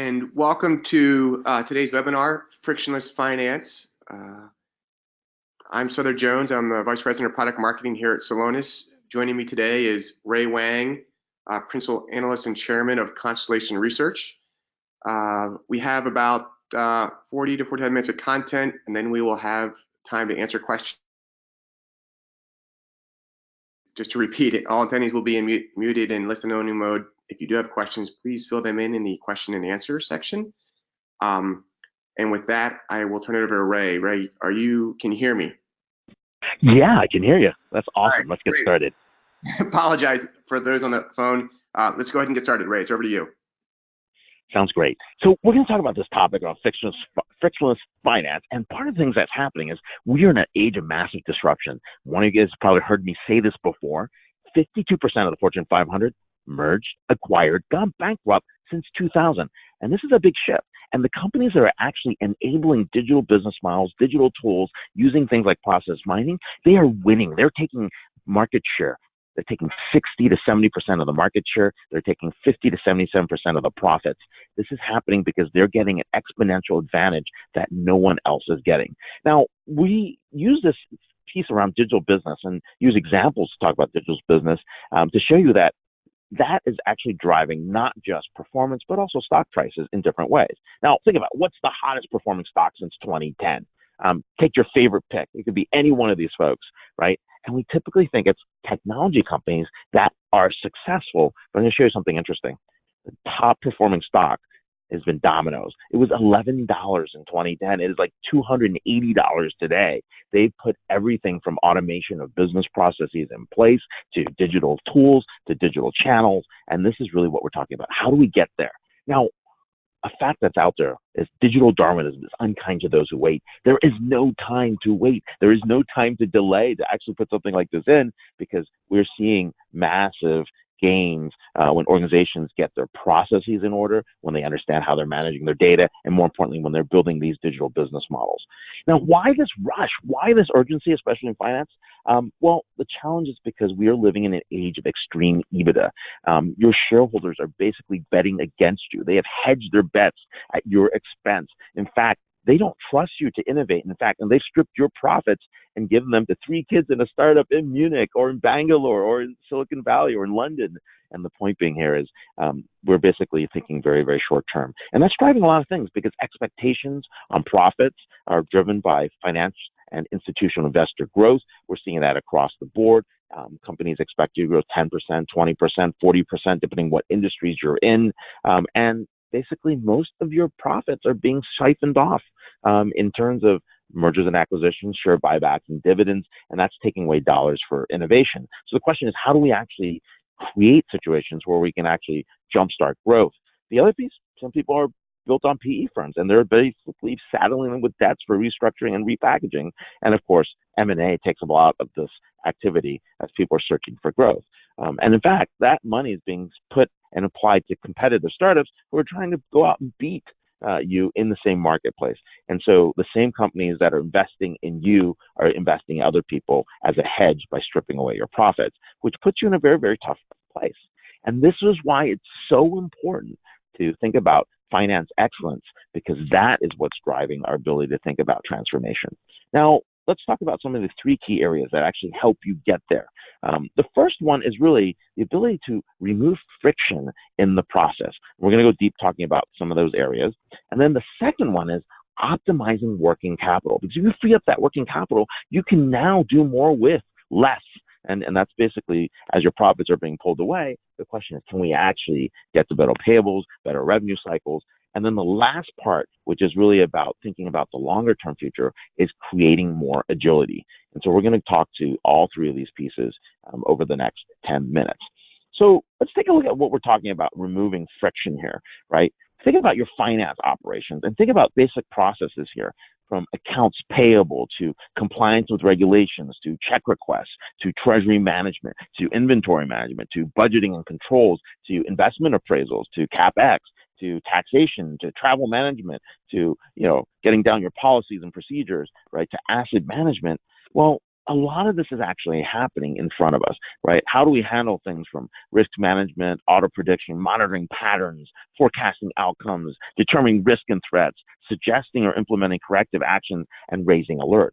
And welcome to today's webinar, Frictionless Finance. I'm Souther Jones. I'm the Vice President of Product Marketing here at Slowness. Joining me today is Ray Wang, Principal Analyst and Chairman of Constellation Research. We have about 40 to 45 minutes of content, and then we will have time to answer questions. Just to repeat it, all attendees will be muted in listen-only mode. If you do have questions, please fill them in the question and answer section. And with that, I will turn it over to Ray. Ray, can you hear me? Yeah, I can hear you. That's awesome. Right, Let's get great. started. Apologize for those on the phone. Let's go ahead and get started. Ray, it's over to you. Sounds great. So we're going to talk about this topic of frictionless finance. And part of the things that's happening is we are in an age of massive disruption. One of you guys probably heard me say this before. 52% of the Fortune 500 merged, acquired, gone bankrupt since 2000. And this is a big shift. And the companies that are actually enabling digital business models, digital tools, using things like process mining, they are winning. They're taking market share. They're taking 60 to 70% of the market share. They're taking 50 to 77% of the profits. This is happening because they're getting an exponential advantage that no one else is getting. Now, we use this piece around digital business and use examples to talk about digital business to show you that is actually driving not just performance, but also stock prices in different ways. Now, think about what's the hottest performing stock since 2010. Take your favorite pick. It could be any one of these folks, right? And we typically think it's technology companies that are successful. But I'm going to show you something interesting. The top performing stock has been Domino's. It was $11 in 2010. It is like $280 today. They've put everything from automation of business processes in place to digital tools to digital channels. And this is really what we're talking about. How do we get there? Now, a fact that's out there is digital Darwinism is unkind to those who wait. There is no time to wait. There is no time to delay to actually put something like this in, because we're seeing massive gains when organizations get their processes in order, when they understand how they're managing their data, and more importantly, when they're building these digital business models. Now, why this rush? Why this urgency, especially in finance? Well, the challenge is because we are living in an age of extreme EBITDA. Your shareholders are basically betting against you. They have hedged their bets at your expense. In fact, they don't trust you to innovate. In fact, and they've stripped your profits and given them to 3 kids in a startup in Munich or in Bangalore or in Silicon Valley or in London. And the point being here is we're basically thinking very, very short term. And that's driving a lot of things because expectations on profits are driven by finance and institutional investor growth. We're seeing that across the board. Companies expect you to grow 10%, 20%, 40%, depending what industries you're in. And basically, most of your profits are being siphoned off in terms of mergers and acquisitions, share buybacks, and dividends, and that's taking away dollars for innovation. So the question is, how do we actually create situations where we can actually jumpstart growth? The other piece, some people are built on PE firms, and they're basically saddling them with debts for restructuring and repackaging. And of course, M&A takes a lot of this activity as people are searching for growth. And in fact, that money is being put and applied to competitive startups who are trying to go out and beat you in the same marketplace. And so the same companies that are investing in you are investing in other people as a hedge by stripping away your profits, which puts you in a very, very tough place. And this is why it's so important to think about finance excellence, because that is what's driving our ability to think about transformation. Now, let's talk about some of the 3 key areas that actually help you get there. The first one is really the ability to remove friction in the process. We're going to go deep talking about some of those areas. And then the second one is optimizing working capital. Because if you free up that working capital, you can now do more with less. And that's basically, as your profits are being pulled away, the question is, can we actually get to better payables, better revenue cycles? And then the last part, which is really about thinking about the longer term future, is creating more agility. And so we're going to talk to all 3 of these pieces over the next 10 minutes. So let's take a look at what we're talking about, removing friction here, right? Think about your finance operations and think about basic processes here, from accounts payable to compliance with regulations, to check requests, to treasury management, to inventory management, to budgeting and controls, to investment appraisals, to CapEx, to taxation, to travel management, to getting down your policies and procedures, right, to asset management. Well, a lot of this is actually happening in front of us, right? How do we handle things from risk management, auto prediction, monitoring patterns, forecasting outcomes, determining risk and threats, suggesting or implementing corrective actions, and raising alerts?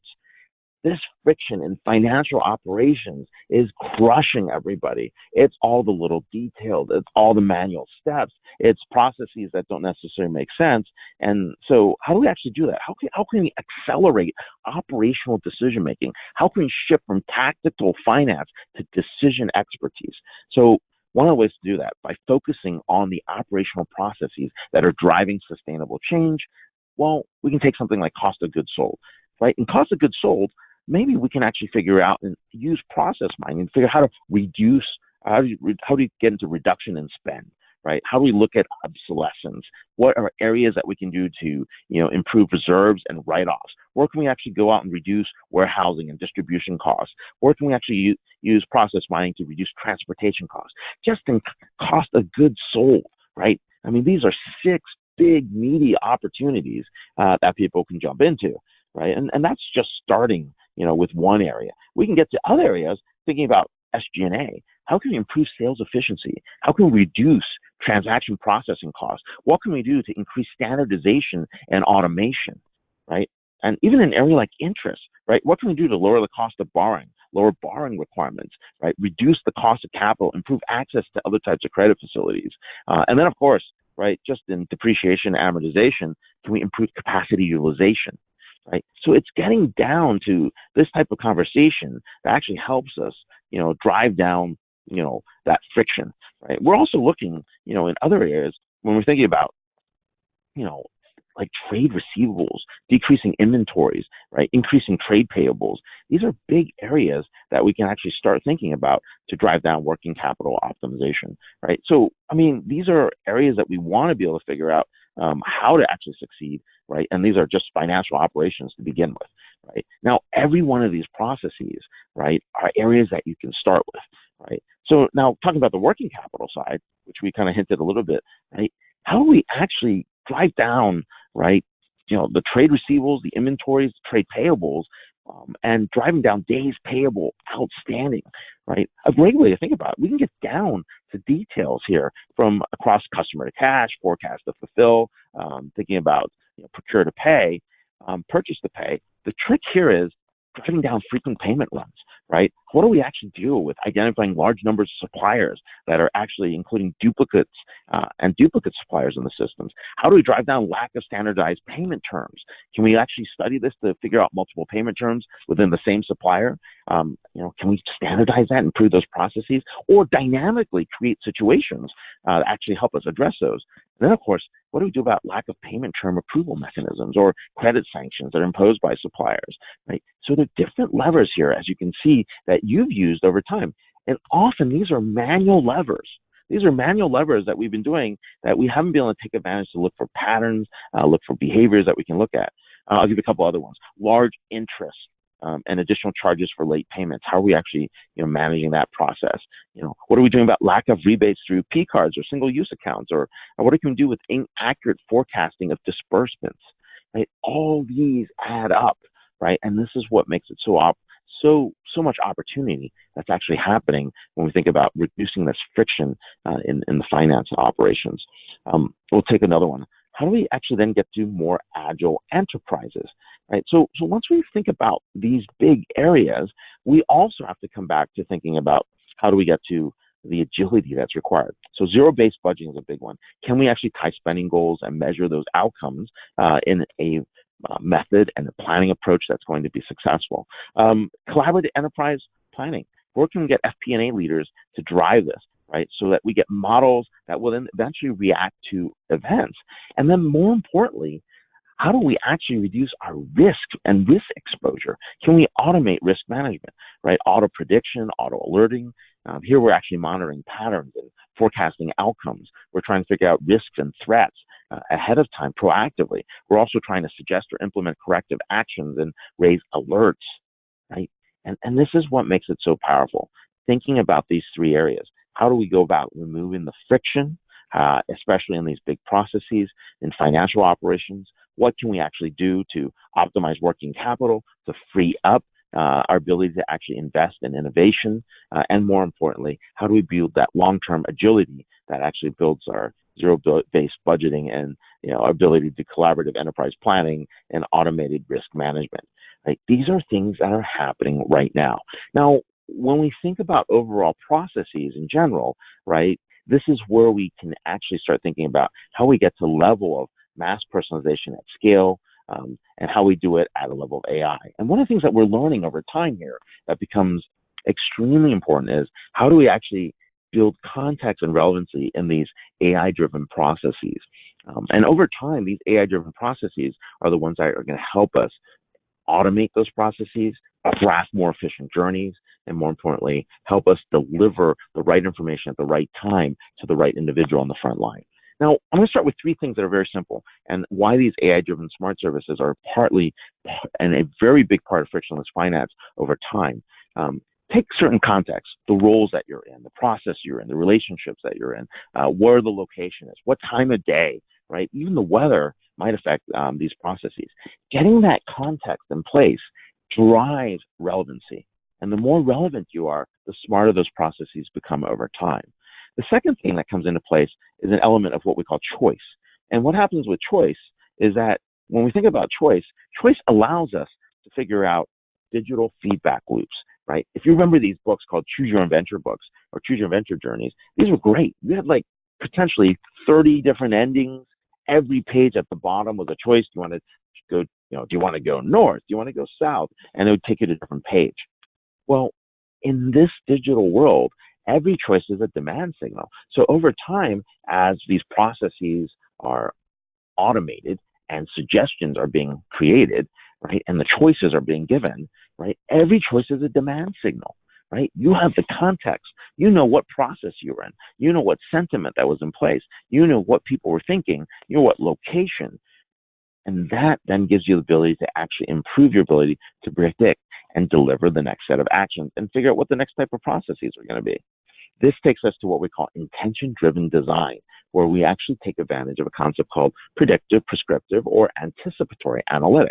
This friction in financial operations is crushing everybody. It's all the little details. It's all the manual steps. It's processes that don't necessarily make sense. And so how do we actually do that? How can we accelerate operational decision making? How can we shift from tactical finance to decision expertise? So one of the ways to do that by focusing on the operational processes that are driving sustainable change. Well, we can take something like cost of goods sold, right? In cost of goods sold, maybe we can actually figure out and use process mining and figure out how to reduce, how do you get into reduction in spend, right? How do we look at obsolescence? What are areas that we can do to, improve reserves and write-offs? Where can we actually go out and reduce warehousing and distribution costs? Where can we actually use process mining to reduce transportation costs? Just in cost of goods sold, right? I mean, these are 6 big, meaty opportunities that people can jump into, right? And that's just starting, with one area. We can get to other areas thinking about SG&A. How can we improve sales efficiency? How can we reduce transaction processing costs? What can we do to increase standardization and automation, right? And even in an area like interest, right? What can we do to lower the cost of borrowing, lower borrowing requirements, right? Reduce the cost of capital, improve access to other types of credit facilities. And then, of course, right, just in depreciation and amortization, can we improve capacity utilization? Right. So it's getting down to this type of conversation that actually helps us, drive down, that friction. Right. We're also looking, in other areas when we're thinking about, like trade receivables, decreasing inventories, right, increasing trade payables. These are big areas that we can actually start thinking about to drive down working capital optimization. Right. So, I mean, these are areas that we want to be able to figure out how to actually succeed, right? And these are just financial operations to begin with, right? Now, every one of these processes, right, are areas that you can start with, right? So now talking about the working capital side, which we kind of hinted a little bit, right? How do we actually drive down, right, the trade receivables, the inventories, the trade payables, and driving down days payable outstanding, right? A great way to think about it. We can get down to details here from across customer to cash, forecast to fulfill, thinking about procure to pay, purchase to pay. The trick here is driving down frequent payment runs, right? What do we actually do with identifying large numbers of suppliers that are actually including duplicates and duplicate suppliers in the systems? How do we drive down lack of standardized payment terms? Can we actually study this to figure out multiple payment terms within the same supplier? Can we standardize that and improve those processes, or dynamically create situations that actually help us address those? And then, of course, what do we do about lack of payment term approval mechanisms or credit sanctions that are imposed by suppliers, right? So there are different levers here, as you can see, that you've used over time. And often these are manual levers. These are manual levers that we've been doing that we haven't been able to take advantage to look for patterns, look for behaviors that we can look at. I'll give you a couple other ones. Large interest and additional charges for late payments. How are we actually managing that process? What are we doing about lack of rebates through P cards or single-use accounts? Or what can we do with inaccurate forecasting of disbursements? Right? All these add up, right? And this is what makes it so much opportunity that's actually happening when we think about reducing this friction in the finance operations. We'll take another one. How do we actually then get to more agile enterprises, right? So once we think about these big areas, we also have to come back to thinking about how do we get to the agility that's required. So zero-based budgeting is a big one. Can we actually tie spending goals and measure those outcomes in a method and a planning approach that's going to be successful? Collaborative enterprise planning. Where can we get FP&A leaders to drive this, right? So that we get models that will then eventually react to events. And then more importantly, how do we actually reduce our risk and risk exposure? Can we automate risk management, right? Auto prediction, auto alerting. Here we're actually monitoring patterns and forecasting outcomes. We're trying to figure out risks and threats ahead of time proactively. We're also trying to suggest or implement corrective actions and raise alerts, right? And this is what makes it so powerful. Thinking about these 3 areas. How do we go about removing the friction, especially in these big processes in financial operations? What can we actually do to optimize working capital, to free up our ability to actually invest in innovation, and more importantly, how do we build that long-term agility that actually builds our zero-based budgeting and our ability to collaborative enterprise planning and automated risk management. Right? These are things that are happening right now. Now, when we think about overall processes in general, right, this is where we can actually start thinking about how we get to the level of mass personalization at scale, and how we do it at a level of AI. And one of the things that we're learning over time here that becomes extremely important is how do we actually build context and relevancy in these AI-driven processes. And over time, these AI-driven processes are the ones that are going to help us automate those processes, craft more efficient journeys, and more importantly, help us deliver the right information at the right time to the right individual on the front line. Now, I'm going to start with three things that are very simple and why these AI-driven smart services are partly and a very big part of frictionless finance over time. Take certain contexts, the roles that you're in, the process you're in, the relationships that you're in, where the location is, what time of day, right? Even the weather might affect these processes. Getting that context in place drives relevancy. And the more relevant you are, the smarter those processes become over time. The second thing that comes into place is an element of what we call choice. And what happens with choice is that when we think about choice, choice allows us to figure out digital feedback loops, right? If you remember these books called Choose Your Adventure books or Choose Your Adventure journeys, these were great. You had like potentially 30 different endings. Every page at the bottom was a choice. Do you want to go, do you want to go north? Do you want to go south? And it would take you to a different page. Well, in this digital world, every choice is a demand signal. So over time, as these processes are automated and suggestions are being created, right, and the choices are being given, right, every choice is a demand signal, right? You have the context. You know what process you were in. You know what sentiment that was in place. You know what people were thinking. You know what location. And that then gives you the ability to actually improve your ability to predict and deliver the next set of actions and figure out what the next type of processes are going to be. This takes us to what we call intention-driven design, where we actually take advantage of a concept called predictive, prescriptive, or anticipatory analytics.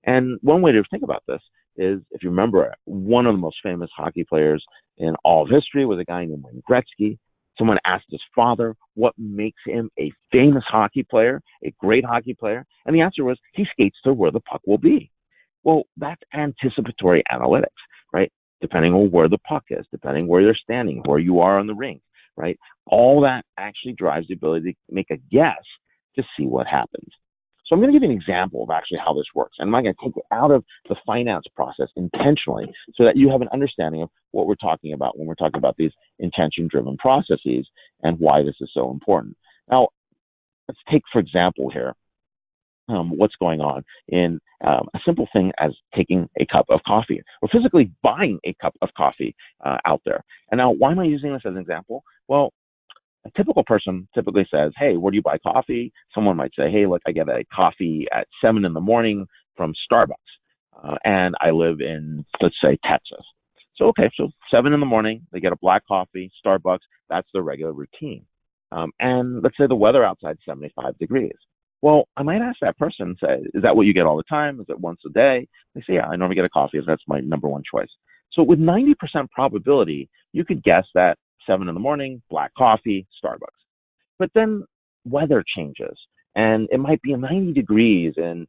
And one way to think about this is, if you remember, one of the most famous hockey players in all of history was a guy named Wayne Gretzky. Someone asked his father what makes him a famous hockey player, a great hockey player, and the answer was he skates to where the puck will be. Well, that's anticipatory analytics, right? Depending on where the puck is, depending where you're standing, where you are on the rink, right? All that actually drives the ability to make a guess to see what happens. So I'm going to give you an example of actually how this works. And I'm going to take it out of the finance process intentionally so that you have an understanding of what we're talking about when we're talking about these intention-driven processes and why this is so important. Now, let's take, for example, here, what's going on in a simple thing as taking a cup of coffee or physically buying a cup of coffee out there. And now, why am I using this as an example? Well, a typical person typically says, hey, where do you buy coffee? Someone might say, hey, look, I get a coffee at 7 in the morning from Starbucks. And I live in, let's say, Texas. So, okay, so 7 in the morning, they get a black coffee, Starbucks. That's their regular routine. And let's say the weather outside is 75 degrees. Well, I might ask that person, say, is that what you get all the time? Is it once a day? They say, yeah, I normally get a coffee. That's my number one choice. So with 90% probability, you could guess that 7 in the morning, black coffee, Starbucks. But then weather changes, and it might be 90 degrees in,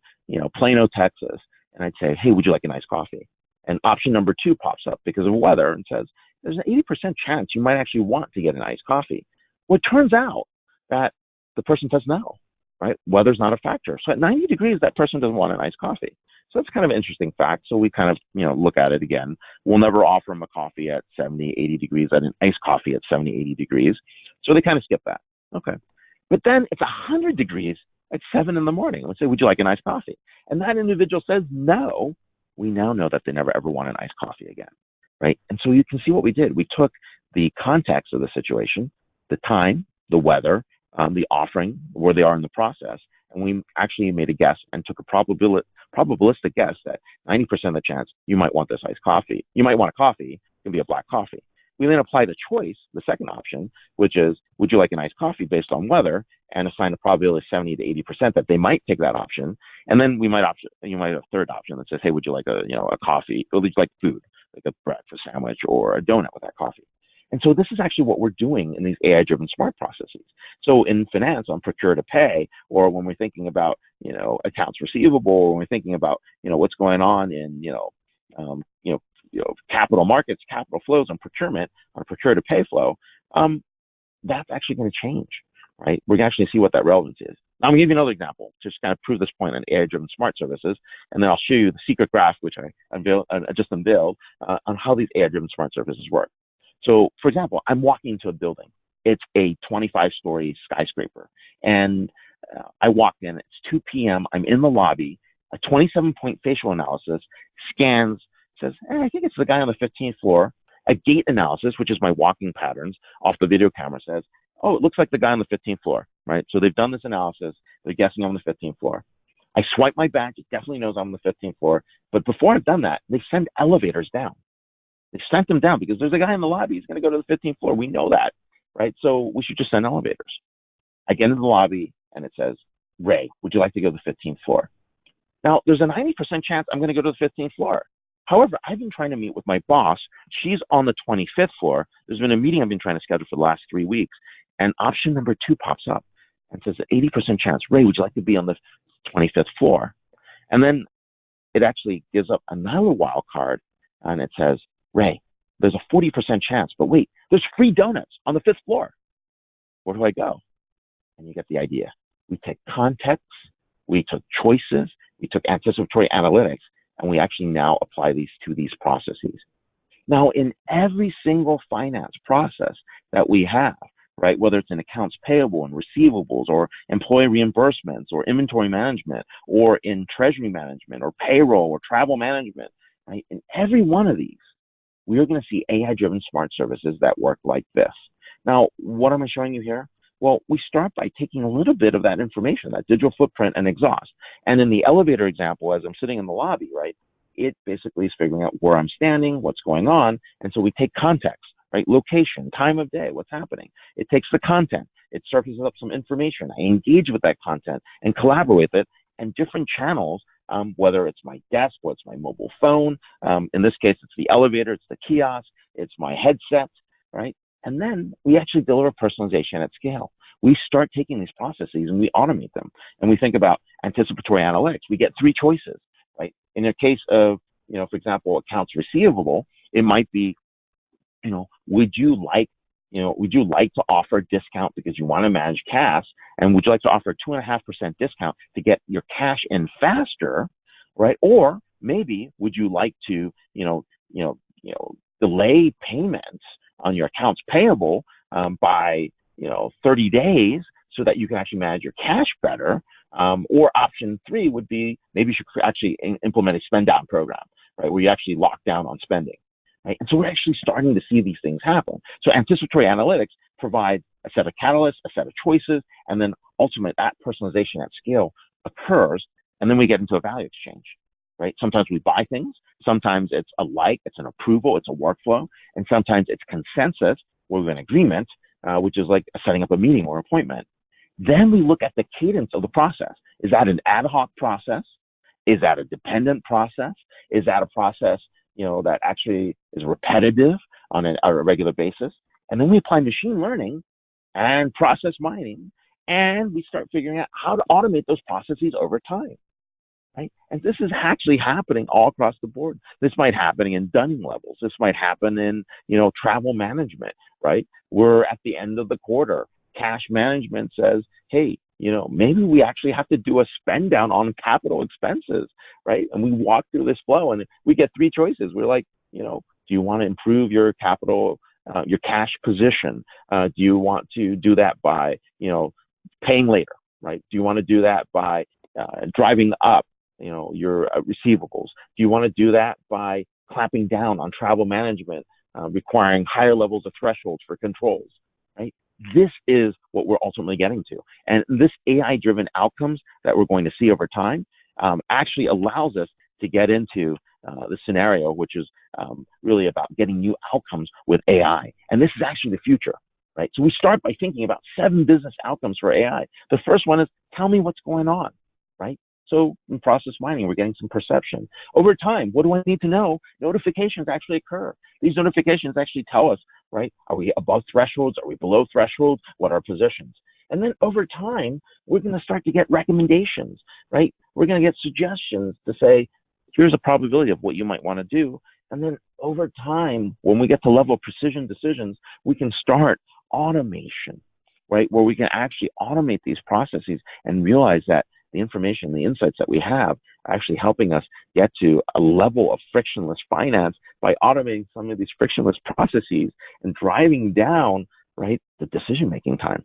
Plano, Texas. And I'd say, hey, would you like a nice coffee? And option number 2 pops up because of weather and says, there's an 80% chance you might actually want to get a nice coffee. Well, it turns out that the person says no. Right? Weather's not a factor. So at 90 degrees, that person doesn't want a nice coffee. So that's kind of an interesting fact. So we kind of, look at it again. We'll never offer them a coffee at 70, 80 degrees, and an iced coffee at 70, 80 degrees. So they kind of skip that. Okay. But then it's 100 degrees at 7 in the morning. Let's say, would you like a nice coffee? And that individual says no. We now know that they never ever want an iced coffee again. Right? And so you can see what we did. We took the context of the situation, the time, the weather, the offering, where they are in the process, and we actually made a guess and took a probabilistic guess that 90% of the chance you might want this iced coffee. You might want a coffee, it can be a black coffee. We then apply the choice, the second option, which is, would you like an iced coffee based on weather, and assign a probability of 70 to 80% that they might take that option. And then you might have a third option that says, hey, would you like a coffee, or would you like food, like a breakfast sandwich or a donut with that coffee? And so this is actually what we're doing in these AI-driven smart processes. So in finance, on procure to pay, or when we're thinking about, accounts receivable, or when we're thinking about, what's going on in, capital markets, capital flows, and procurement, on procure to pay flow, that's actually going to change, right? We're going to actually see what that relevance is. Now, I'm going to give you another example to just kind of prove this point on AI-driven smart services, and then I'll show you the secret graph, which I just unveiled, on how these AI-driven smart services work. So, for example, I'm walking into a building. It's a 25-story skyscraper, and I walked in. It's 2 p.m. I'm in the lobby. A 27-point facial analysis scans, says, I think it's the guy on the 15th floor. A gait analysis, which is my walking patterns off the video camera, says, oh, it looks like the guy on the 15th floor, right? So they've done this analysis. They're guessing I'm on the 15th floor. I swipe my badge. It definitely knows I'm on the 15th floor. But before I've done that, they send elevators down. They sent them down because there's a guy in the lobby. He's going to go to the 15th floor. We know that, right? So we should just send elevators. I get into the lobby, and it says, Ray, would you like to go to the 15th floor? Now, there's a 90% chance I'm going to go to the 15th floor. However, I've been trying to meet with my boss. She's on the 25th floor. There's been a meeting I've been trying to schedule for the last 3 weeks. And option number 2 pops up and says, 80% chance, Ray, would you like to be on the 25th floor? And then it actually gives up another wild card, and it says, Ray, there's a 40% chance, but wait, there's free donuts on the 5th floor. Where do I go? And you get the idea. We take context, we took choices, we took anticipatory analytics, and we actually now apply these to these processes. Now, in every single finance process that we have, right, whether it's in accounts payable and receivables, or employee reimbursements, or inventory management, or in treasury management, or payroll, or travel management, right, in every one of these, we are going to see AI-driven smart services that work like this. Now, what am I showing you here? Well, we start by taking a little bit of that information, that digital footprint and exhaust. And in the elevator example, as I'm sitting in the lobby, right, it basically is figuring out where I'm standing, what's going on. And so we take context, right, location, time of day, what's happening. It takes the content. It surfaces up some information. I engage with that content and collaborate with it, and different channels, whether it's my desk, whether it's my mobile phone. In this case, it's the elevator, it's the kiosk, it's my headset, right? And then we actually deliver personalization at scale. We start taking these processes and we automate them. And we think about anticipatory analytics. We get 3 choices, right? In a case of, for example, accounts receivable, it might be, would you like to offer a discount because you want to manage cash? And would you like to offer a 2.5% discount to get your cash in faster, right? Or maybe would you like to, delay payments on your accounts payable by 30 days so that you can actually manage your cash better. Or option 3 would be, maybe you should actually implement a spend down program, right, where you actually lock down on spending. Right? And so we're actually starting to see these things happen. So anticipatory analytics provide a set of catalysts, a set of choices, and then ultimately that personalization at scale occurs, and then we get into a value exchange. Right? Sometimes we buy things, sometimes it's a like, it's an approval, it's a workflow, and sometimes it's consensus or an agreement, which is like setting up a meeting or appointment. Then we look at the cadence of the process. Is that an ad hoc process? Is that a dependent process? Is that a process, that actually is repetitive on a regular basis? And then we apply machine learning and process mining, and we start figuring out how to automate those processes over time. Right? And this is actually happening all across the board. This might happen in dunning levels. This might happen in, travel management, right? We're at the end of the quarter. Cash management says, hey, maybe we actually have to do a spend down on capital expenses, right? And we walk through this flow and we get 3 choices. We're like, do you want to improve your capital, your cash position? Do you want to do that by, paying later, right? Do you want to do that by driving up, your receivables? Do you want to do that by clamping down on travel management, requiring higher levels of thresholds for controls, right? This is what we're ultimately getting to. And this AI-driven outcomes that we're going to see over time actually allows us to get into this scenario, which is really about getting new outcomes with AI. And this is actually the future, right? So we start by thinking about 7 business outcomes for AI. The first one is, tell me what's going on, right? So in process mining, we're getting some perception. Over time, what do I need to know? Notifications actually occur. These notifications actually tell us, right? Are we above thresholds? Are we below thresholds? What are our positions? And then over time, we're going to start to get recommendations, right? We're going to get suggestions to say, here's a probability of what you might want to do. And then over time, when we get to level of precision decisions, we can start automation, right? Where we can actually automate these processes and realize that the information, the insights that we have are actually helping us get to a level of frictionless finance by automating some of these frictionless processes and driving down, right, the decision-making time.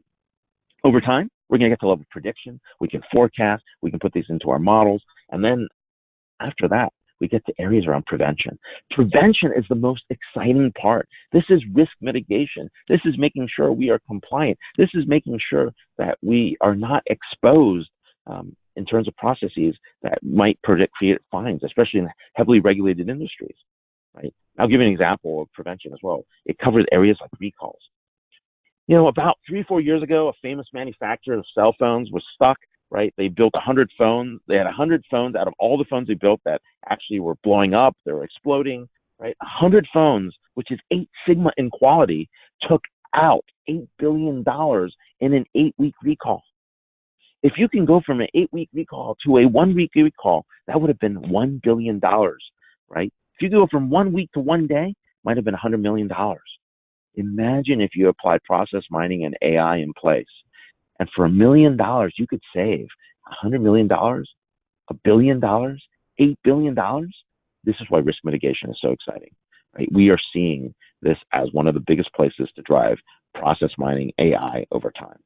Over time, we're going to get to level of prediction. We can forecast. We can put these into our models. And then after that, we get to areas around prevention. Prevention is the most exciting part. This is risk mitigation. This is making sure we are compliant. This is making sure that we are not exposed in terms of processes that might create fines, especially in heavily regulated industries, right? I'll give you an example of prevention as well. It covers areas like recalls. You know, about 3 or 4 years ago, a famous manufacturer of cell phones was stuck, right? They built 100 phones. They had 100 phones out of all the phones they built that actually were blowing up. They were exploding, right? 100 phones, which is 8 sigma in quality, took out $8 billion in an 8-week recall. If you can go from an 8-week recall to a 1-week recall, that would have been $1 billion, right? If you go from 1 week to 1 day, might have been $100 million. Imagine if you applied process mining and AI in place. And for $1 million, you could save $100 million, $1 billion, $8 billion. This is why risk mitigation is so exciting, right? We are seeing this as one of the biggest places to drive process mining AI over time.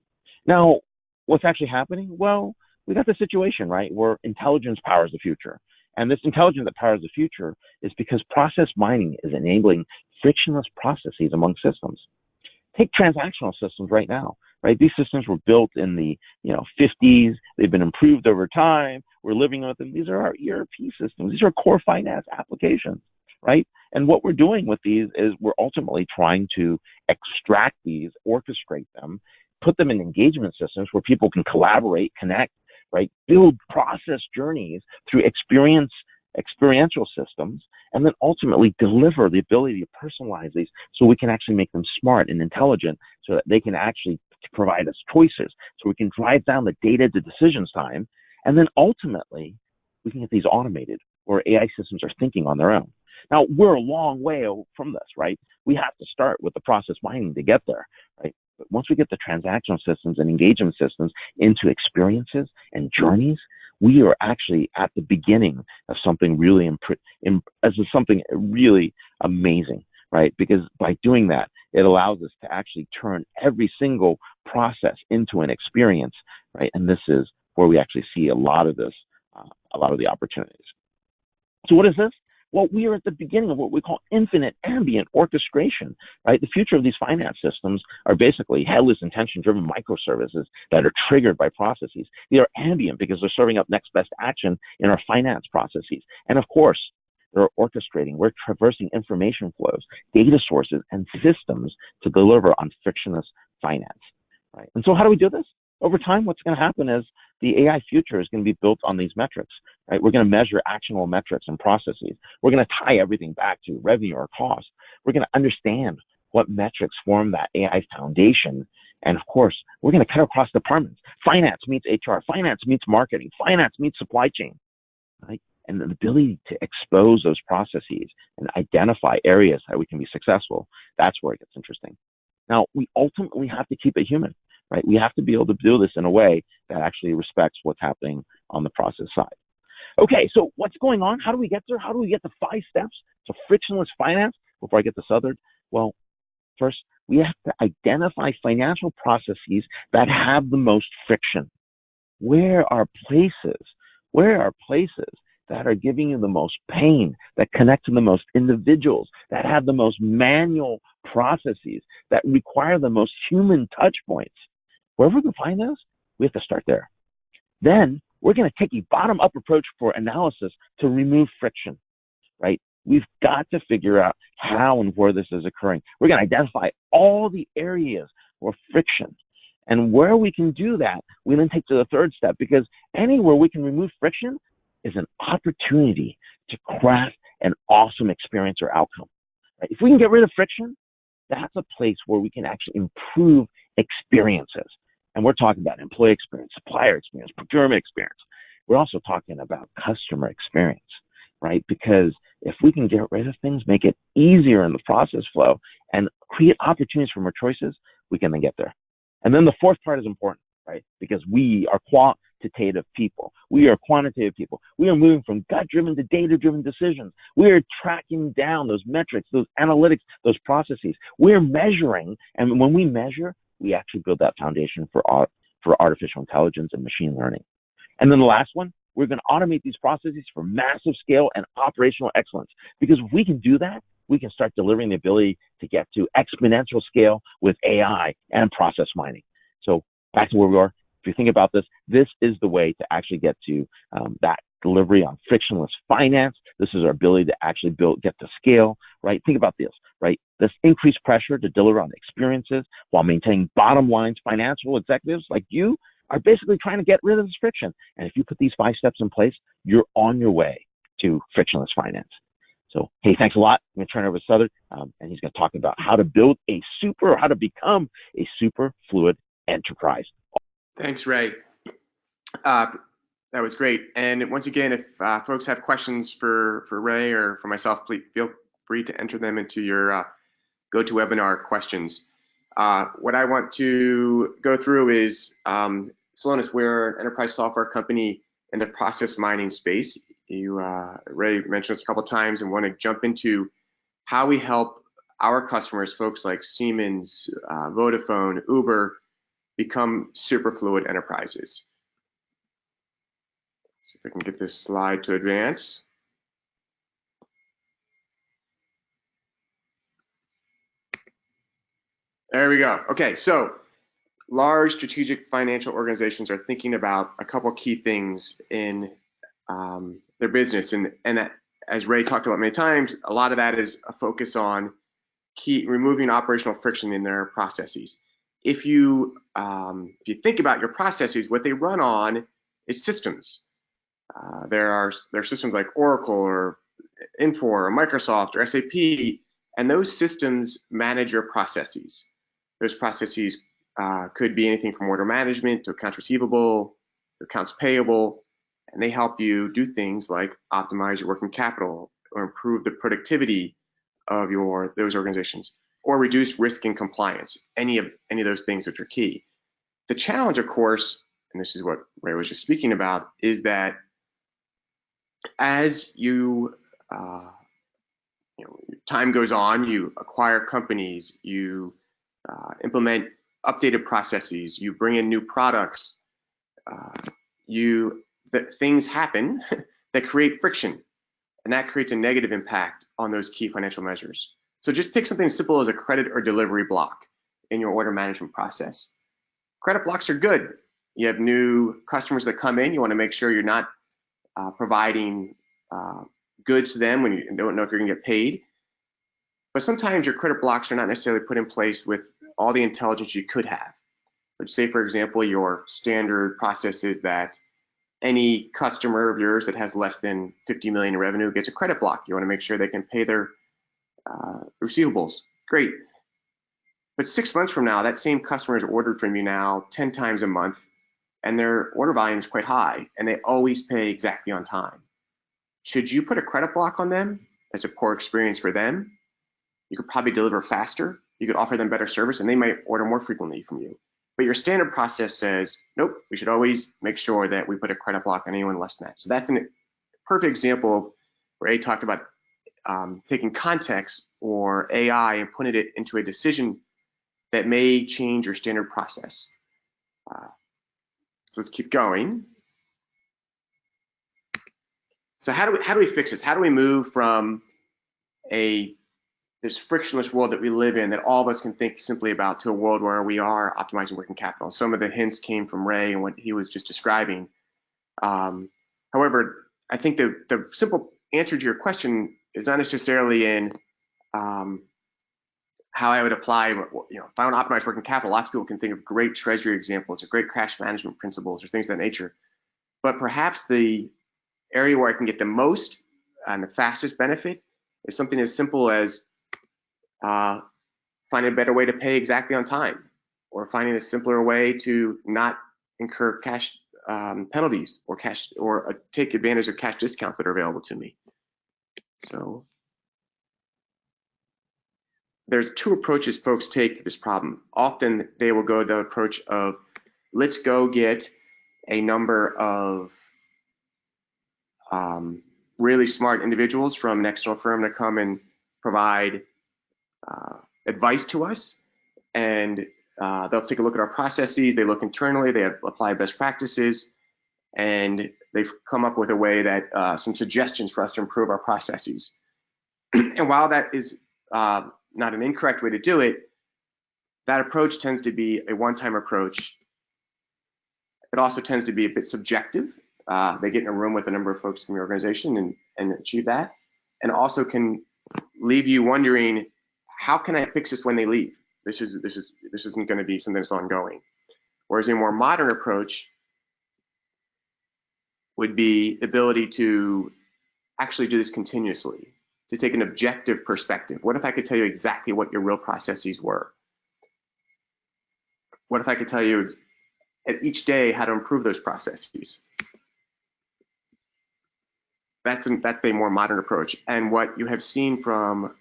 Now, what's actually happening? Well, we got the situation, right, where intelligence powers the future. And this intelligence that powers the future is because process mining is enabling frictionless processes among systems. Take transactional systems right now, right? These systems were built in the 50s. They've been improved over time. We're living with them. These are our ERP systems. These are core finance applications, right? And what we're doing with these is we're ultimately trying to extract these, orchestrate them, put them in engagement systems where people can collaborate, connect, right? Build process journeys through experiential systems, and then ultimately deliver the ability to personalize these so we can actually make them smart and intelligent so that they can actually provide us choices, so we can drive down the data to decisions time, and then ultimately we can get these automated where AI systems are thinking on their own. Now, we're a long way from this, right? We have to start with the process mining to get there, right? But once we get the transactional systems and engagement systems into experiences and journeys, we are actually at the beginning of something really something really amazing, right? Because by doing that, it allows us to actually turn every single process into an experience, right? And this is where we actually see a lot of this, a lot of the opportunities. So what is this? Well, we are at the beginning of what we call infinite ambient orchestration, right? The future of these finance systems are basically headless, intention-driven microservices that are triggered by processes. They are ambient because they're serving up next best action in our finance processes. And of course, they're orchestrating. We're traversing information flows, data sources, and systems to deliver on frictionless finance, right? And so how do we do this? Over time, what's going to happen is the AI future is going to be built on these metrics, right? We're going to measure actionable metrics and processes. We're going to tie everything back to revenue or cost. We're going to understand what metrics form that AI foundation. And of course, we're going to cut across departments. Finance meets HR. Finance meets marketing. Finance meets supply chain, right? And the ability to expose those processes and identify areas that we can be successful, that's where it gets interesting. Now, we ultimately have to keep it human, right? We have to be able to do this in a way that actually respects what's happening on the process side. Okay, so what's going on? How do we get there? How do we get the 5 steps to frictionless finance before I get to Southern? Well, first, we have to identify financial processes that have the most friction. Where are places that are giving you the most pain, that connect to the most individuals, that have the most manual processes, that require the most human touch points? Wherever we can find those, we have to start there. Then we're going to take a bottom-up approach for analysis to remove friction. right? We've got to figure out how and where this is occurring. We're going to identify all the areas of friction. And where we can do that, we then take to the third step, because anywhere we can remove friction is an opportunity to craft an awesome experience or outcome. Right? If we can get rid of friction, that's a place where we can actually improve experiences. And we're talking about employee experience, supplier experience, procurement experience. We're also talking about customer experience, right? Because if we can get rid of things, make it easier in the process flow, and create opportunities for more choices, we can then get there. And then the fourth part is important, right? Because we are quantitative people. We are quantitative people. We are moving from gut-driven to data-driven decisions. We are tracking down those metrics, those analytics, those processes. We're measuring, and when we measure, we actually build that foundation for artificial intelligence and machine learning. And then the last one, we're going to automate these processes for massive scale and operational excellence. Because if we can do that, we can start delivering the ability to get to exponential scale with AI and process mining. So back to where we are. If you think about this, this is the way to actually get to that delivery on frictionless finance. This is our ability to actually get to scale, right? Think about this, right? This increased pressure to deliver on experiences while maintaining bottom lines. Financial executives like you are basically trying to get rid of this friction. And if you put these 5 steps in place, you're on your way to frictionless finance. So, hey, thanks a lot. I'm going to turn it over to Southern, and he's going to talk about how to become a super fluid enterprise. Thanks, Ray. That was great. And once again, if folks have questions for Ray or for myself, please feel free to enter them into your GoToWebinar questions. What I want to go through is Slowness. We're an enterprise software company in the process mining space. Ray mentioned this a couple of times, and want to jump into how we help our customers, folks like Siemens, Vodafone, Uber, become superfluid enterprises. Let's see if I can get this slide to advance. There we go. Okay, so large strategic financial organizations are thinking about a couple key things in their business, and that, as Ray talked about many times, a lot of that is a focus on removing operational friction in their processes. If you think about your processes, what they run on is systems. There are systems like Oracle or Infor or Microsoft or SAP, and those systems manage your processes. Those processes could be anything from order management to accounts receivable, to accounts payable, and they help you do things like optimize your working capital or improve the productivity of those organizations, or reduce risk and compliance, any of those things which are key. The challenge, of course, and this is what Ray was just speaking about, is that as time goes on, you acquire companies, you implement updated processes, you bring in new products, things happen that create friction, and that creates a negative impact on those key financial measures. So just take something as simple as a credit or delivery block in your order management process. Credit blocks are good. You have new customers that come in, you want to make sure you're not providing goods to them when you don't know if you're going to get paid. But sometimes your credit blocks are not necessarily put in place with all the intelligence you could have. Let's say, for example, your standard process is that any customer of yours that has less than 50 million in revenue gets a credit block. You want to make sure they can pay their receivables. Great. But 6 months from now, that same customer has ordered from you now 10 times a month, and their order volume is quite high, and they always pay exactly on time. Should you put a credit block on them as a poor experience for them? You could probably deliver faster, you could offer them better service, and they might order more frequently from you. But your standard process says, nope, we should always make sure that we put a credit block on anyone less than that. So that's a perfect example of where A talked about taking context or AI and putting it into a decision that may change your standard process. So let's keep going. So how do we fix this? How do we move from this frictionless world that we live in, that all of us can think simply about, to a world where we are optimizing working capital? Some of the hints came from Ray and what he was just describing. However, I think the simple answer to your question is not necessarily in how I would apply, if I want to optimize working capital. Lots of people can think of great treasury examples or great cash management principles or things of that nature. But perhaps the area where I can get the most and the fastest benefit is something as simple as finding a better way to pay exactly on time, or finding a simpler way to not incur cash penalties or take advantage of cash discounts that are available to me. So there's two approaches folks take to this problem. Often they will go the approach of, let's go get a number of really smart individuals from an external firm to come and provide advice to us, and they'll take a look at our processes. They look internally, they apply best practices, and they've come up with a way that some suggestions for us to improve our processes. And while that is not an incorrect way to do it, that approach tends to be a one-time approach. It also tends to be a bit subjective. They get in a room with a number of folks from the organization and achieve that, and also can leave you wondering, how can I fix this when they leave? This isn't going to be something that's ongoing. Whereas a more modern approach would be the ability to actually do this continuously, to take an objective perspective. What if I could tell you exactly what your real processes were? What if I could tell you at each day how to improve those processes? That's a more modern approach. And what you have seen from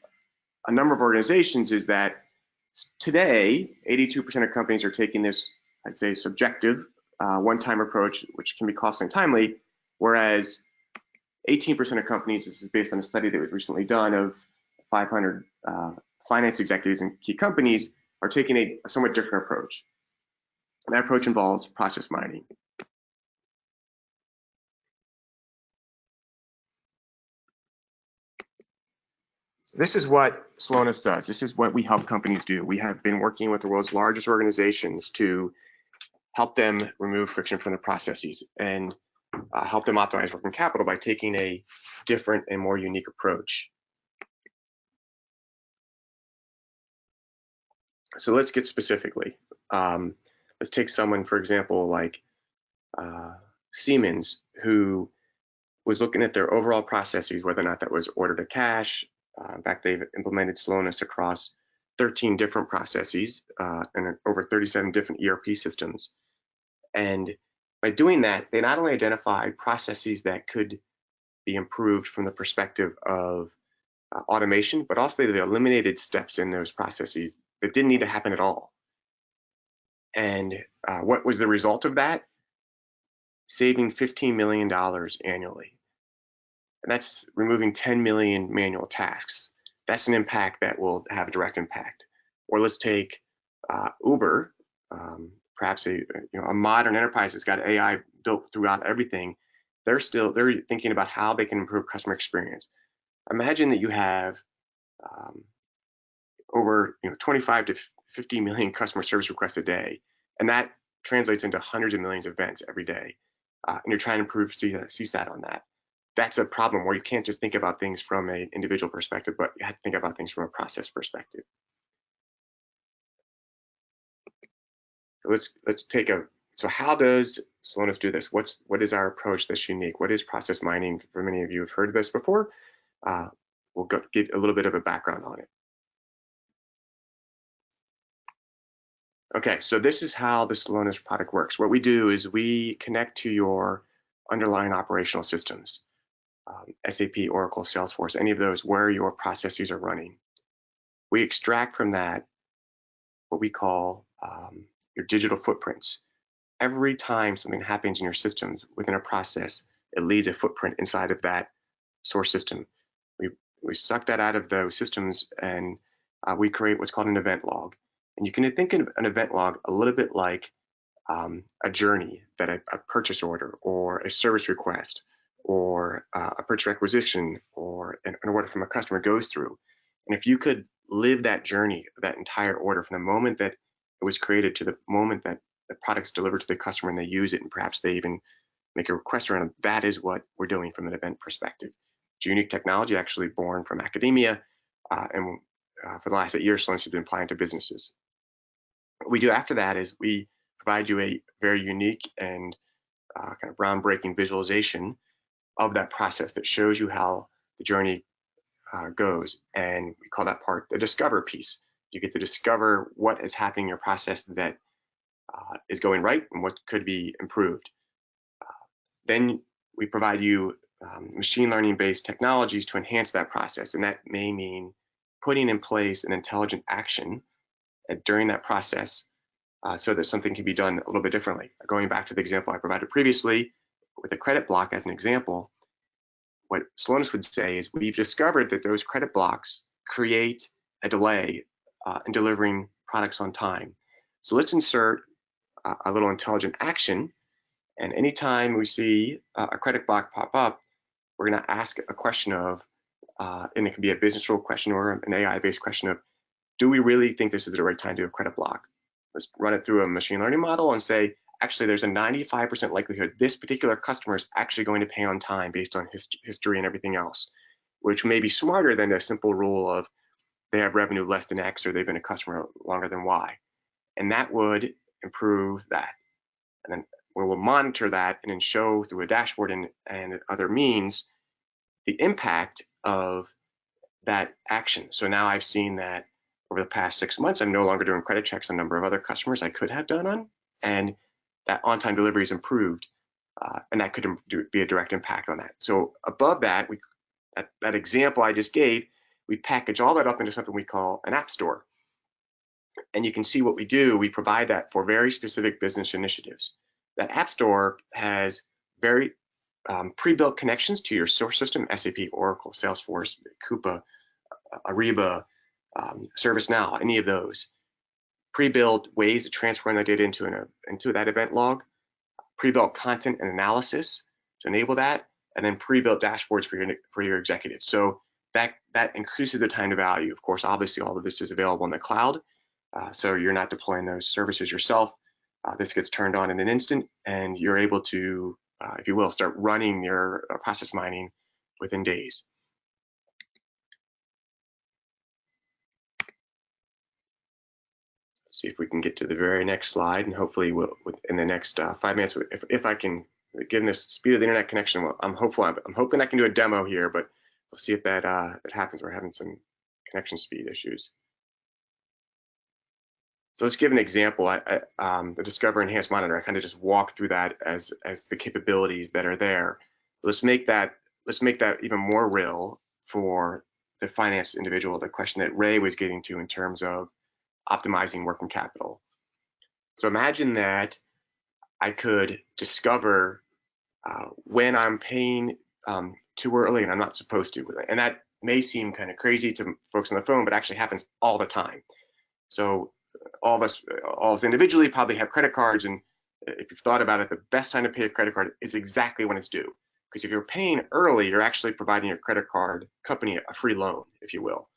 a number of organizations is that today, 82% of companies are taking this, I'd say, subjective one-time approach, which can be costly and timely, whereas 18% of companies, this is based on a study that was recently done of 500 finance executives in key companies, are taking a somewhat different approach. And that approach involves process mining. So this is what Slowness does. This is what we help companies do. We have been working with the world's largest organizations to help them remove friction from their processes and help them optimize working capital by taking a different and more unique approach. So let's get specifically. Let's take someone, for example, like Siemens, who was looking at their overall processes, whether or not that was order to cash. In fact, they've implemented Slowness across 13 different processes and over 37 different ERP systems. And by doing that, they not only identified processes that could be improved from the perspective of automation, but also they eliminated steps in those processes that didn't need to happen at all. And what was the result of that? Saving $15 million annually. And that's removing 10 million manual tasks. That's an impact that will have a direct impact. Or let's take Uber, perhaps a modern enterprise that's got AI built throughout everything. They're thinking about how they can improve customer experience. Imagine that you have over 25 to 50 million customer service requests a day, and that translates into hundreds of millions of events every day. And you're trying to improve CSAT on that. That's a problem where you can't just think about things from an individual perspective, but you have to think about things from a process perspective. Let's take so how does Slowness do this? What is our approach that's unique? What is process mining? For many of you have heard of this before. We'll get a little bit of a background on it. Okay, so this is how the Slowness product works. What we do is we connect to your underlying operational systems, SAP, Oracle, Salesforce, any of those where your processes are running. We extract from that what we call your digital footprints. Every time something happens in your systems within a process, it leaves a footprint inside of that source system. We suck that out of those systems and we create what's called an event log. And you can think of an event log a little bit like a journey that a purchase order or a service request or a purchase requisition or an order from a customer goes through. And if you could live that journey, that entire order from the moment that it was created to the moment that the product's delivered to the customer and they use it, and perhaps they even make a request around it, that is what we're doing from an event perspective. It's a unique technology actually born from academia, and for the last 8 years, Sloane has been applying to businesses. What we do after that is we provide you a very unique and kind of groundbreaking visualization of that process that shows you how the journey goes. And we call that part the discover piece. You get to discover what is happening in your process that is going right and what could be improved. Then we provide you machine learning based technologies to enhance that process. And that may mean putting in place an intelligent action during that process so that something can be done a little bit differently. Going back to the example I provided previously with the credit block as an example, what Slowness would say is we've discovered that those credit blocks create a delay in delivering products on time. So let's insert a little intelligent action, and anytime we see a credit block pop up, we're going to ask a question of, and it can be a business rule question or an AI-based question of, do we really think this is the right time to do a credit block? Let's run it through a machine learning model and say, actually, there's a 95% likelihood this particular customer is actually going to pay on time based on history and everything else, which may be smarter than a simple rule of they have revenue less than X or they've been a customer longer than Y. And that would improve that. And then we will monitor that and then show through a dashboard and other means the impact of that action. So now I've seen that over the past 6 months, I'm no longer doing credit checks on a number of other customers I could have done on, and that on-time delivery is improved, and that could be a direct impact on that. So above that, that example I just gave, we package all that up into something we call an app store. And you can see what we do. We provide that for very specific business initiatives. That app store has very pre-built connections to your source system, SAP, Oracle, Salesforce, Coupa, Ariba, ServiceNow, any of those. Pre-built ways of transferring that data into that event log, pre-built content and analysis to enable that, and then pre-built dashboards for your executives. So that increases the time to value. Of course, obviously, all of this is available in the cloud, so you're not deploying those services yourself. This gets turned on in an instant, and you're able to, if you will, start running your process mining within days. Let's see if we can get to the very next slide, and hopefully we'll, in the next 5 minutes, if I can, given the speed of the internet connection, well, I'm hoping I can do a demo here, but we'll see if that happens. We're having some connection speed issues. So let's give an example. The Discover, Enhance, Monitor. I kind of just walk through that as the capabilities that are there. Let's make that even more real for the finance individual. The question that Ray was getting to in terms of optimizing working capital. So imagine that I could discover when I'm paying too early and I'm not supposed to, and that may seem kind of crazy to folks on the phone, but actually happens all the time. So all of us individually probably have credit cards, and if you've thought about it, the best time to pay a credit card is exactly when it's due. Because if you're paying early, you're actually providing your credit card company a free loan, if you will.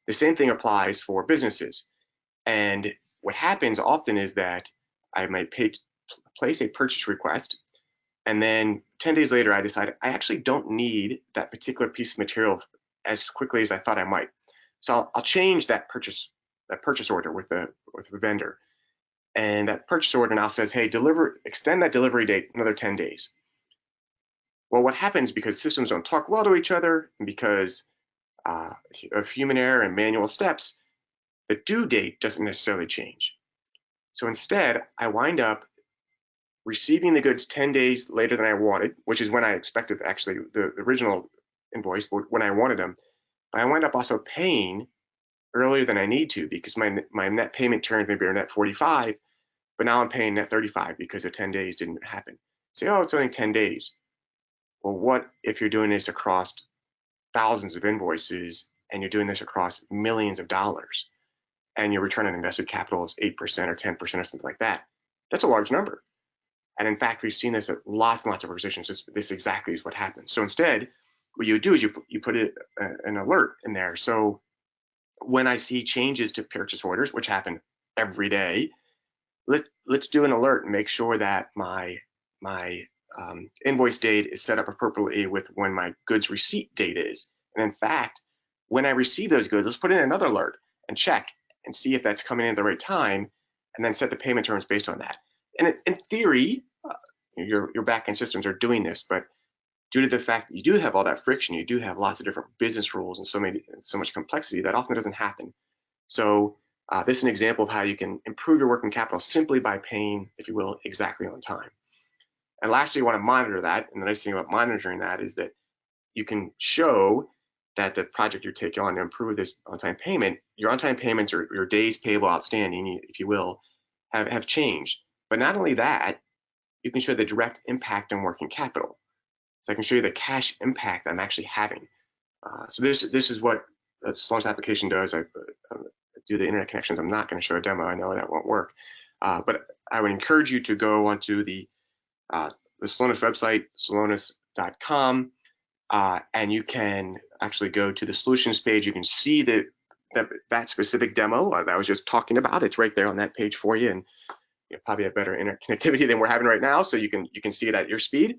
The same thing applies for businesses. And what happens often is that I might place a purchase request, and then 10 days later, I decide I actually don't need that particular piece of material as quickly as I thought I might. So I'll change that purchase order with the vendor, and that purchase order now says, hey, extend that delivery date another 10 days. Well, what happens, because systems don't talk well to each other, and because of human error and manual steps, the due date doesn't necessarily change. So instead, I wind up receiving the goods 10 days later than I wanted, which is when I expected actually the original invoice, but when I wanted them. But I wind up also paying earlier than I need to, because my net payment terms maybe are net 45, but now I'm paying net 35 because the 10 days didn't happen. Say, oh, it's only 10 days. Well, what if you're doing this across thousands of invoices and you're doing this across millions of dollars, and your return on invested capital is 8% or 10% or something like that? That's a large number. And in fact, we've seen this at lots and lots of organizations. This exactly is what happens. So instead, what you do is you put an alert in there. So when I see changes to purchase orders, which happen every day, let's do an alert and make sure that my invoice date is set up appropriately with when my goods receipt date is. And in fact, when I receive those goods, let's put in another alert and check and see if that's coming in at the right time, and then set the payment terms based on that. And in theory, your backend systems are doing this, but due to the fact that you do have all that friction, you do have lots of different business rules and so much complexity, that often doesn't happen. So this is an example of how you can improve your working capital simply by paying, if you will, exactly on time. And lastly, you want to monitor that. And the nice thing about monitoring that is that you can show that the project you're taking on to improve this on-time payment, your on-time payments or your days payable outstanding, if you will, have changed. But not only that, you can show the direct impact on working capital. So I can show you the cash impact I'm actually having. So this is what the Slowness application does. I do the internet connections. I'm not going to show a demo. I know that won't work. But I would encourage you to go onto the Slowness website, slowness.com, and you can actually go to the solutions page. You can see that specific demo that I was just talking about. It's right there on that page for you, and you probably have better internet connectivity than we're having right now, so you can see it at your speed.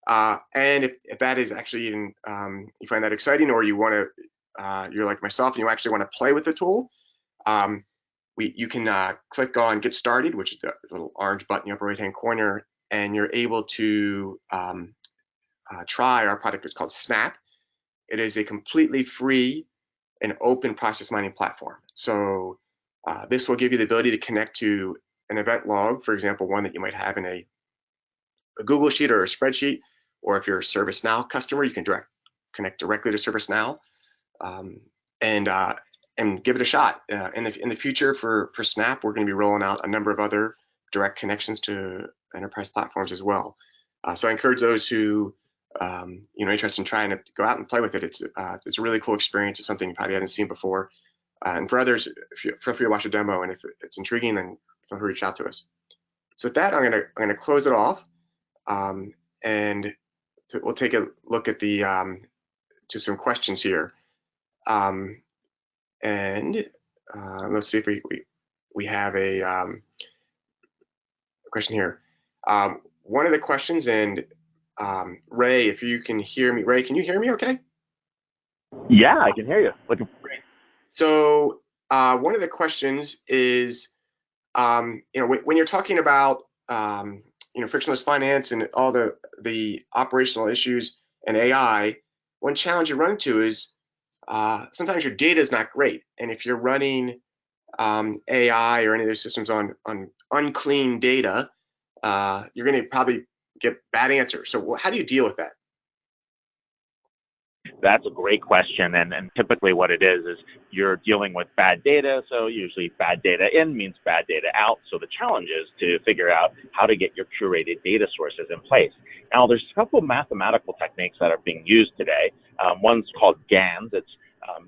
And if that is actually even you find that exciting, or you want to, you're like myself and you actually want to play with the tool, you can click on Get Started, which is the little orange button in the upper right-hand corner, and you're able to try our product. It's called Snap. It is a completely free and open process mining platform. So this will give you the ability to connect to an event log, for example, one that you might have in a Google Sheet or a spreadsheet, or if you're a ServiceNow customer, you can connect directly to ServiceNow, and give it a shot. In the future for Snap, we're going to be rolling out a number of other direct connections to enterprise platforms as well. So I encourage those who interested in trying to go out and play with it. It's a really cool experience. It's something you probably haven't seen before. And for others, feel free to watch a demo, and if it's intriguing, then feel free to reach out to us. So with that, I'm gonna close it off, and we'll take a look at the to some questions here. And let's see if we have a question here. One of the questions, and Ray, if you can hear me, Ray, can you hear me okay? Yeah, I can hear you. Great. So one of the questions is, when you're talking about frictionless finance and all the operational issues and AI, one challenge you run into is sometimes your data is not great, and if you're running AI or any of those systems on unclean data, you're going to probably get bad answers. So how do you deal with that? That's a great question, and typically what it is you're dealing with bad data, so usually bad data in means bad data out, so the challenge is to figure out how to get your curated data sources in place. Now, there's a couple of mathematical techniques that are being used today. One's called GANs. It's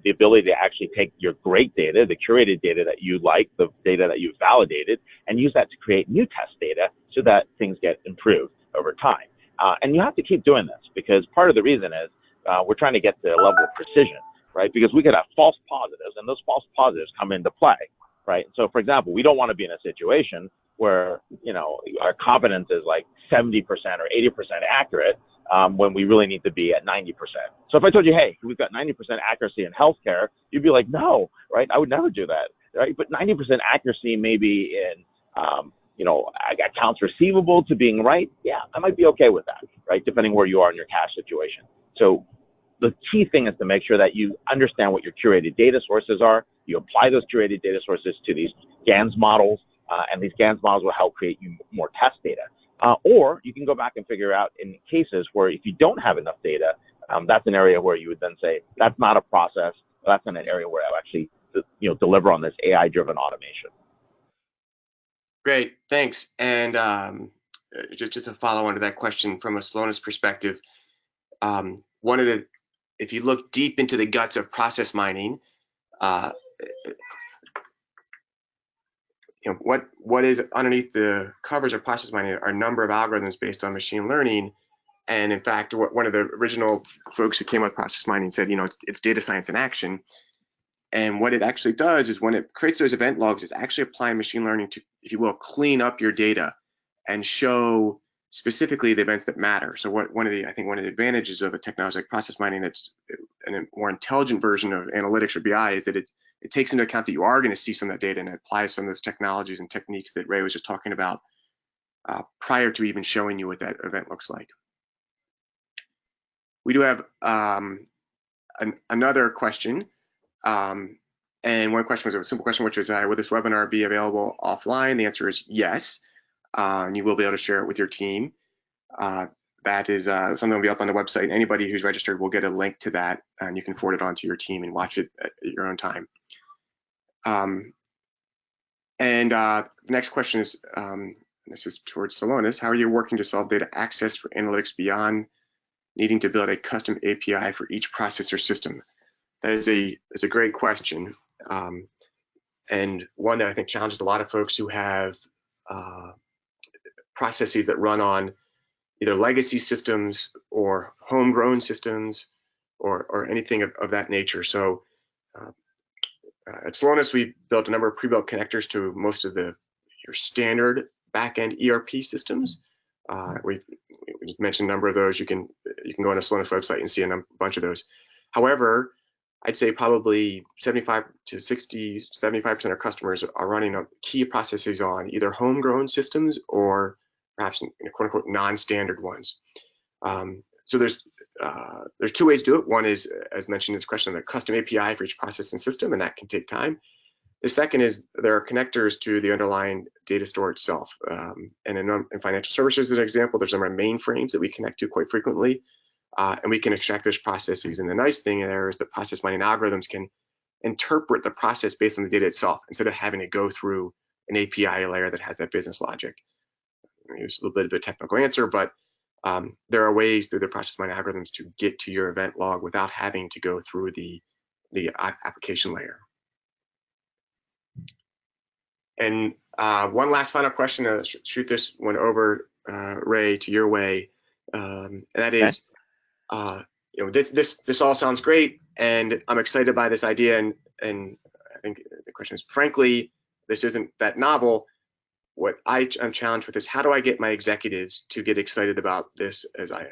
the ability to actually take your great data, the curated data that you like, the data that you've validated, and use that to create new test data so that things get improved over time. And you have to keep doing this, because part of the reason is we're trying to get to a level of precision, right? Because we could have false positives, and those false positives come into play, right? So, for example, we don't want to be in a situation where, our confidence is like 70% or 80% accurate when we really need to be at 90%. So if I told you, hey, we've got 90% accuracy in healthcare, you'd be like, no, right? I would never do that, right? But 90% accuracy maybe in, accounts receivable to being right, yeah, I might be okay with that, right? Depending where you are in your cash situation. So the key thing is to make sure that you understand what your curated data sources are. You apply those curated data sources to these GANs models, and these GANs models will help create you more test data. Or you can go back and figure out in cases where if you don't have enough data, that's an area where you would then say, that's not a process, that's not an area where I'll actually deliver on this AI-driven automation. Great, thanks. And just to follow on to that question from a Slowness perspective, if you look deep into the guts of process mining, what is underneath the covers of process mining are a number of algorithms based on machine learning. And in fact, one of the original folks who came up with process mining said, it's data science in action. And what it actually does is when it creates those event logs, it's actually applying machine learning to, if you will, clean up your data and show specifically the events that matter. So one of the advantages of a technology like process mining that's a more intelligent version of analytics or BI is that it takes into account that you are going to see some of that data and it applies some of those technologies and techniques that Ray was just talking about prior to even showing you what that event looks like. We do have another question. And one question was a simple question, which was, will this webinar be available offline? The answer is yes. And you will be able to share it with your team. That is something that will be up on the website. Anybody who's registered will get a link to that, and you can forward it on to your team and watch it at your own time. The next question is, this is towards Slowness. How are you working to solve data access for analytics beyond needing to build a custom API for each process or system? That is a great question, and one that I think challenges a lot of folks who have processes that run on either legacy systems or homegrown systems or anything of that nature. So at Slowness, we've built a number of pre-built connectors to most of your standard back-end ERP systems. We've mentioned a number of those. You can go on the Slowness website and see a bunch of those. However, I'd say probably 75 to 75% of customers are running key processes on either homegrown systems or perhaps quote unquote non-standard ones. So there's two ways to do it. One is, as mentioned in this question, a custom API for each process and system, and that can take time. The second is there are connectors to the underlying data store itself. And in financial services, as an example, there's some mainframes that we connect to quite frequently, and we can extract those processes. And the nice thing there is that process mining algorithms can interpret the process based on the data itself instead of having to go through an API layer that has that business logic. It's a little bit of a technical answer, but there are ways through the process mining algorithms to get to your event log without having to go through the application layer. And one last final question, shoot this one over, Ray, to your way. That is, this all sounds great, and I'm excited by this idea. And I think the question is, frankly, this isn't that novel. What I'm challenged with is, how do I get my executives to get excited about this as I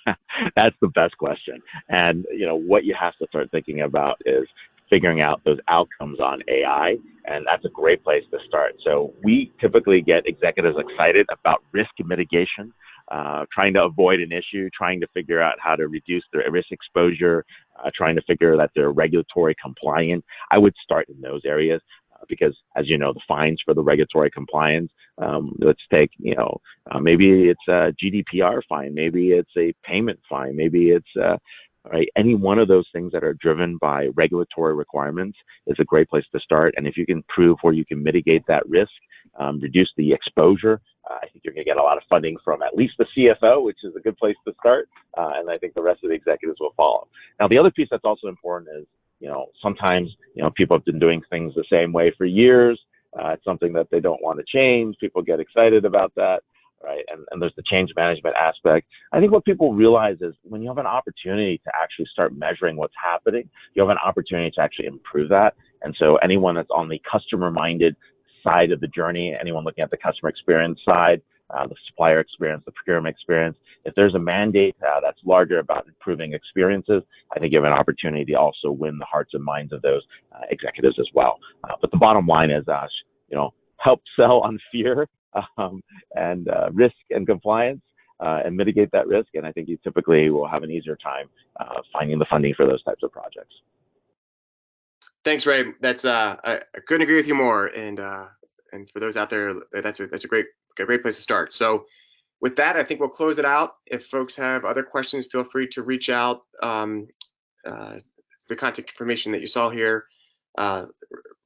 am? That's the best question. And what you have to start thinking about is figuring out those outcomes on AI, and that's a great place to start. So we typically get executives excited about risk mitigation, trying to avoid an issue, trying to figure out how to reduce their risk exposure, trying to figure that they're regulatory compliant. I would start in those areas. Because, as you know, the fines for the regulatory compliance, let's take, maybe it's a GDPR fine, maybe it's a payment fine, maybe it's any one of those things that are driven by regulatory requirements is a great place to start. And if you can prove where you can mitigate that risk, reduce the exposure, I think you're going to get a lot of funding from at least the CFO, which is a good place to start. And I think the rest of the executives will follow. Now, the other piece that's also important is, sometimes, people have been doing things the same way for years. It's something that they don't want to change. People get excited about that, right? And there's the change management aspect. I think what people realize is when you have an opportunity to actually start measuring what's happening, you have an opportunity to actually improve that. And so anyone that's on the customer-minded side of the journey, anyone looking at the customer experience side, the supplier experience, the procurement experience, if there's a mandate that's larger about improving experiences, I think you have an opportunity to also win the hearts and minds of those executives as well. But the bottom line is, help sell on fear and risk and compliance and mitigate that risk. And I think you typically will have an easier time finding the funding for those types of projects. Thanks, Ray. That's I couldn't agree with you more. And for those out there, that's a great place to start. So with that, I think we'll close it out. If folks have other questions, feel free to reach out. The contact information that you saw here.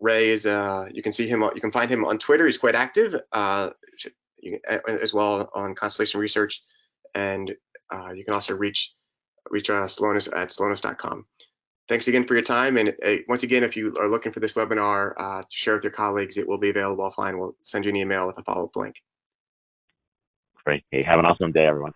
Ray is you can find him on Twitter. He's quite active, as well on Constellation Research, and you can also reach Slowness at slowness.com. Thanks again for your time. And once again, if you are looking for this webinar to share with your colleagues, it will be available offline. We'll send you an email with a follow-up link. Great. Hey, have an awesome day, everyone.